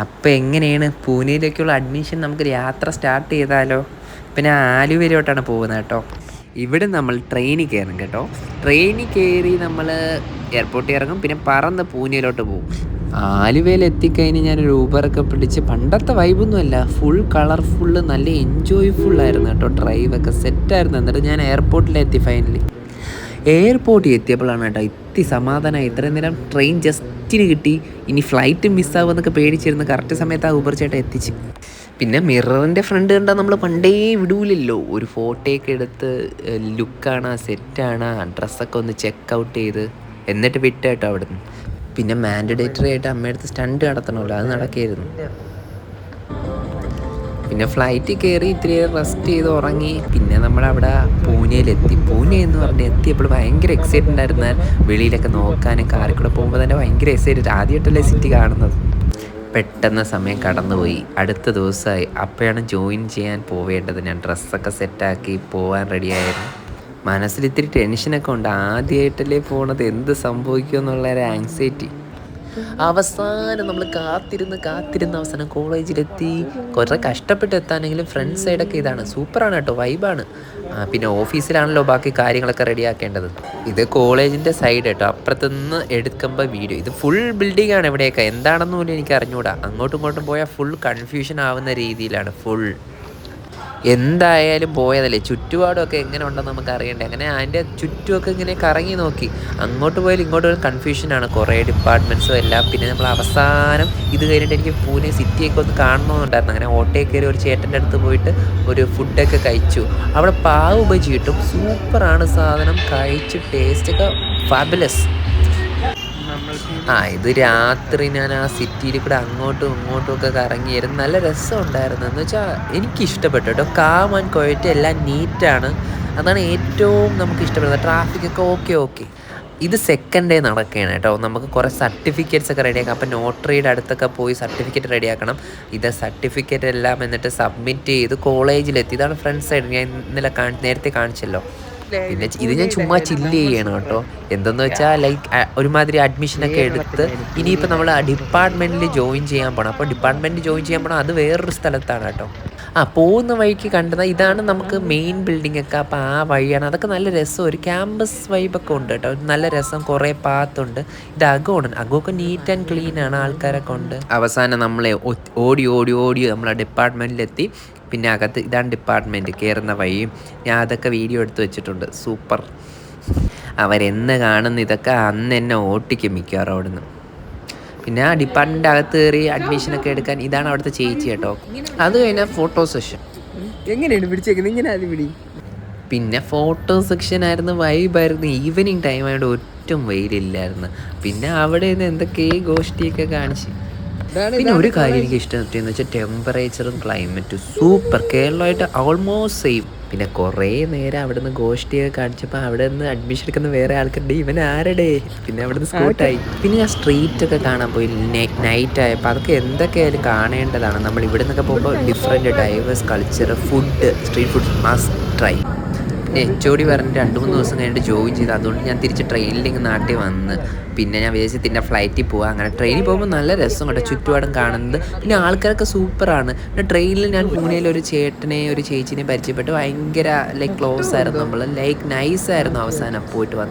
അപ്പോൾ എങ്ങനെയാണ് പൂനെയിലേക്കുള്ള അഡ്മിഷൻ? നമുക്ക് യാത്ര സ്റ്റാർട്ട് ചെയ്താലോ? പിന്നെ ആലുവയിലോട്ടാണ് പോകുന്നത് കേട്ടോ. ഇവിടെ നമ്മൾ ട്രെയിനിൽ കയറും കേട്ടോ. ട്രെയിനിൽ കയറി നമ്മൾ എയർപോർട്ടിൽ ഇറങ്ങും, പിന്നെ പറന്ന് പൂനെയിലോട്ട് പോകും. ആലുവയിൽ എത്തിക്കഴിഞ്ഞ് ഞാനൊരു ഊബറൊക്കെ പിടിച്ച്, പണ്ടത്തെ വൈബൊന്നുമല്ല, ഫുൾ കളർഫുള്ള് നല്ല എൻജോയ്ഫുള്ളായിരുന്നു കേട്ടോ. ഡ്രൈവൊക്കെ സെറ്റായിരുന്നു. എന്നിട്ട് ഞാൻ എയർപോർട്ടിലെത്തി ഫൈനലി. എയർപോർട്ടിൽ എത്തിയപ്പോഴാണ് കേട്ടോ സമാധാനമായി. ഇത്രയും നേരം ട്രെയിൻ ജസ്റ്റിന് കിട്ടി, ഇനി ഫ്ലൈറ്റ് മിസ്സാവുമെന്നൊക്കെ പേടിച്ചിരുന്ന് കറക്റ്റ് സമയത്ത് ആ ഊബർ ചേട്ടൻ എത്തിച്ച്. പിന്നെ മിററിൻ്റെ ഫ്രണ്ട് കണ്ടാൽ നമ്മൾ പണ്ടേ വിടൂലല്ലോ. ഒരു ഫോട്ടോയൊക്കെ എടുത്ത് ലുക്കാണ് സെറ്റാണ് ഡ്രസ്സൊക്കെ ഒന്ന് ചെക്ക് ഔട്ട് ചെയ്ത് എന്നിട്ട് വിട്ട കേട്ടോ അവിടുന്ന്. പിന്നെ മാൻഡേറ്ററി ആയിട്ട് അമ്മയടുത്ത് സ്റ്റണ്ട് നടത്തണമല്ലോ, അത് നടക്കായിരുന്നു. പിന്നെ ഫ്ലൈറ്റിൽ കയറി ഇത്തിരി റെസ്റ്റ് ചെയ്ത് ഉറങ്ങി. പിന്നെ നമ്മളവിടെ പൂനെയിലെത്തി. പൂനെ എന്ന് പറഞ്ഞ് എത്തിയപ്പോൾ ഭയങ്കര എക്സൈറ്റഡ് ആയിരുന്നു. വെളിയിലൊക്കെ നോക്കാനും കാറിൽ കൂടെ പോകുമ്പോൾ തന്നെ ഭയങ്കര എക്സൈറ്റഡ്. ആദ്യമായിട്ടല്ലേ സിറ്റി കാണുന്നത്. പെട്ടെന്ന് സമയം കടന്നുപോയി. അടുത്ത ദിവസമായി. അപ്പോഴാണ് ജോയിൻ ചെയ്യാൻ പോവേണ്ടത്. ഞാൻ ഡ്രസ്സൊക്കെ സെറ്റാക്കി പോകാൻ റെഡിയായിരുന്നു. മനസ്സിൽ ഇത്തിരി ടെൻഷനൊക്കെ ഉണ്ട്. ആദ്യമായിട്ടല്ലേ പോണത്, എന്ത് സംഭവിക്കുമെന്നുള്ള ഒരു ആങ്സൈറ്റി. അവസാനം നമ്മൾ കാത്തിരുന്ന് അവസാനം കോളേജിലെത്തി. കുറേ കഷ്ടപ്പെട്ട് എത്താനെങ്കിലും ഫ്രണ്ട് സൈഡൊക്കെ ഇതാണ്, സൂപ്പറാണ് കേട്ടോ, വൈബാണ്. പിന്നെ ഓഫീസിലാണല്ലോ ബാക്കി കാര്യങ്ങളൊക്കെ റെഡിയാക്കേണ്ടത്. ഇത് കോളേജിൻ്റെ സൈഡ് കേട്ടോ. അപ്പുറത്തുനിന്ന് എടുക്കുമ്പോൾ വീഡിയോ. ഇത് ഫുൾ ബിൽഡിംഗ് ആണ് ഇവിടെയൊക്കെ. എന്താണെന്ന് പോലും എനിക്ക് അറിഞ്ഞുകൂടാ. അങ്ങോട്ടും ഇങ്ങോട്ടും പോയാൽ ഫുൾ കൺഫ്യൂഷൻ ആവുന്ന രീതിയിലാണ് ഫുൾ. എന്തായാലും പോയതല്ലേ, ചുറ്റുപാടുമൊക്കെ എങ്ങനെ ഉണ്ടെന്ന് നമുക്ക് അറിയണ്ടേ. അങ്ങനെ അതിൻ്റെ ചുറ്റുമൊക്കെ ഇങ്ങനെ കറങ്ങി നോക്കി. അങ്ങോട്ട് പോയാലും ഇങ്ങോട്ട് പോയാലും കൺഫ്യൂഷനാണ്, കുറേ ഡിപ്പാർട്ട്മെൻറ്റ്സും എല്ലാം. പിന്നെ നമ്മൾ അവസാനം ഇത് കഴിഞ്ഞിട്ട് എനിക്ക് പൂനെ സിറ്റിയൊക്കെ ഒന്ന് കാണണമെന്നുണ്ടായിരുന്നു. അങ്ങനെ ഓട്ടോയിൽ കയറി ഒരു ചേട്ടൻ്റെ അടുത്ത് പോയിട്ട് ഒരു ഫുഡൊക്കെ കഴിച്ചു. അവിടെ പാവ് ബജി കിട്ടും, സൂപ്പറാണ് സാധനം. കഴിച്ച് ടേസ്റ്റൊക്കെ ഫാബുലസ്. ഇത് രാത്രി ഞാൻ ആ സിറ്റിയിൽ കൂടെ അങ്ങോട്ടും ഇങ്ങോട്ടും ഒക്കെ കറങ്ങിയായിരുന്നു. നല്ല രസമുണ്ടായിരുന്നു. എന്ന് വെച്ചാൽ എനിക്കിഷ്ടപ്പെട്ടു കേട്ടോ. കാം ആൻഡ് ക്വയറ്റ്, എല്ലാം നീറ്റാണ്. അതാണ് ഏറ്റവും നമുക്ക് ഇഷ്ടപ്പെടുന്നത്. ട്രാഫിക്കൊക്കെ ഓക്കെ. ഇത് സെക്കൻഡ് ഡേ നടക്കുകയാണ് കേട്ടോ. നമുക്ക് കുറേ സർട്ടിഫിക്കറ്റ്സ് ഒക്കെ റെഡിയാക്കാം. അപ്പോൾ നോട്ടറിയുടെ അടുത്തൊക്കെ പോയി സർട്ടിഫിക്കറ്റ് റെഡിയാക്കണം. ഇത് സർട്ടിഫിക്കറ്റ് എല്ലാം എന്നിട്ട് സബ്മിറ്റ് ചെയ്ത് കോളേജിലെത്തി. ഇതാണ് ഫ്രണ്ട് സൈഡ്, ഞാൻ ഇന്നലെ നേരത്തെ കാണിച്ചല്ലോ. പിന്നെ ഇത് ഞാൻ ചുമ്മാ ചില്ല് ചെയ്യണം കേട്ടോ. എന്തെന്ന് വെച്ചാൽ ലൈക്ക് ഒരുമാതിരി അഡ്മിഷനൊക്കെ എടുത്ത് ഇനിയിപ്പോൾ നമ്മൾ ഡിപ്പാർട്ട്മെൻറ്റിൽ ജോയിൻ ചെയ്യാൻ പോകണം. അപ്പോൾ ഡിപ്പാർട്ട്മെൻറ്റ് ജോയിൻ ചെയ്യാൻ പോകണം, അത് വേറൊരു സ്ഥലത്താണ് കേട്ടോ. പോകുന്ന വഴിക്ക് കണ്ടത് ഇതാണ് നമുക്ക് മെയിൻ ബിൽഡിംഗ് ഒക്കെ. അപ്പോൾ ആ വഴിയാണ്. അതൊക്കെ നല്ല രസം, ഒരു ക്യാമ്പസ് വൈബൊക്കെ ഉണ്ട് കേട്ടോ. നല്ല രസം, കുറേ പാത്തുണ്ട്. ഇത് അകമൊക്കെ നീറ്റ് ആൻഡ് ക്ലീൻ ആണ്, ആൾക്കാരൊക്കെ ഉണ്ട്. അവസാനം നമ്മളെ ഓടി നമ്മളെ ഡിപ്പാർട്ട്മെൻറ്റിലെത്തി. പിന്നെ അകത്ത് ഇതാണ് ഡിപ്പാർട്ട്മെൻറ്റ്, കയറുന്ന വഴിയും. ഞാൻ അതൊക്കെ വീഡിയോ എടുത്ത് വെച്ചിട്ടുണ്ട്. സൂപ്പർ. അവരെന്ന് കാണുന്ന ഇതൊക്കെ അന്ന് എന്നെ ഓട്ടിക്കും മിക്കവാറും അവിടുന്ന്. പിന്നെ ആ ഡിപ്പാർട്ട്മെൻ്റ് അകത്ത് കയറി അഡ്മിഷനൊക്കെ എടുക്കാൻ ഇതാണ് അവിടുത്തെ ചേച്ചി കേട്ടോ. അത് കഴിഞ്ഞാൽ ഫോട്ടോ സെഷൻ. എങ്ങനെയാണ് പിടിച്ചേക്കുന്നത്? ഇങ്ങനെ അത് പിടി. പിന്നെ ഫോട്ടോ സെക്ഷൻ ആയിരുന്നു, വൈബായിരുന്നു. ഈവനിങ് ടൈം ആയതുകൊണ്ട് ഒട്ടും വെയിലില്ലായിരുന്നു. പിന്നെ അവിടെ നിന്ന് എന്തൊക്കെയോ ഗോഷ്ടിയൊക്കെ കാണിച്ച്. പിന്നെ ഒരു കാര്യം എനിക്ക് ഇഷ്ടമെന്ന് വെച്ചാൽ ടെമ്പറേച്ചറും ക്ലൈമറ്റും സൂപ്പർ. കേരളമായിട്ട് ഓൾമോസ്റ്റ് സെയിം. പിന്നെ കുറേ നേരം അവിടെ നിന്ന് ഗോഷ്ടിയൊക്കെ കാണിച്ചപ്പോൾ അവിടെ നിന്ന് അഡ്മിഷൻ എടുക്കുന്ന വേറെ ആൾക്കാരുടെ ഇവൻ ആരുടെ. പിന്നെ അവിടെ നിന്ന് സ്കൂട്ടായി. പിന്നെ ഞാൻ സ്ട്രീറ്റൊക്കെ കാണാൻ പോയി നൈറ്റ് ആയപ്പോൾ. അതൊക്കെ എന്തൊക്കെയായാലും കാണേണ്ടതാണ്. നമ്മൾ ഇവിടെ നിന്നൊക്കെ പോകുമ്പോൾ different diverse culture, street food must try. പിന്നെ HOD പറഞ്ഞിട്ട് 2-3 ദിവസം കഴിഞ്ഞിട്ട് ജോയിൻ ചെയ്ത്. അതുകൊണ്ട് ഞാൻ തിരിച്ച് ട്രെയിനിലേക്ക് നാട്ടിൽ വന്ന്. പിന്നെ ഞാൻ വിചാരിച്ച് പിന്നെ ഫ്ലൈറ്റിൽ പോകാം. അങ്ങനെ ട്രെയിനിൽ പോകുമ്പോൾ നല്ല രസം കേട്ടോ, ചുറ്റുപാടും കാണുന്നത്. പിന്നെ ആൾക്കാരൊക്കെ സൂപ്പറാണ്. പിന്നെ ട്രെയിനിൽ ഞാൻ പൂനെയിൽ ഒരു ചേച്ചിനെ പരിചയപ്പെട്ട്. ഭയങ്കര ക്ലോസ് ആയിരുന്നു നമ്മൾ, നൈസായിരുന്നു അവസാനം പോയിട്ട് വന്നത്.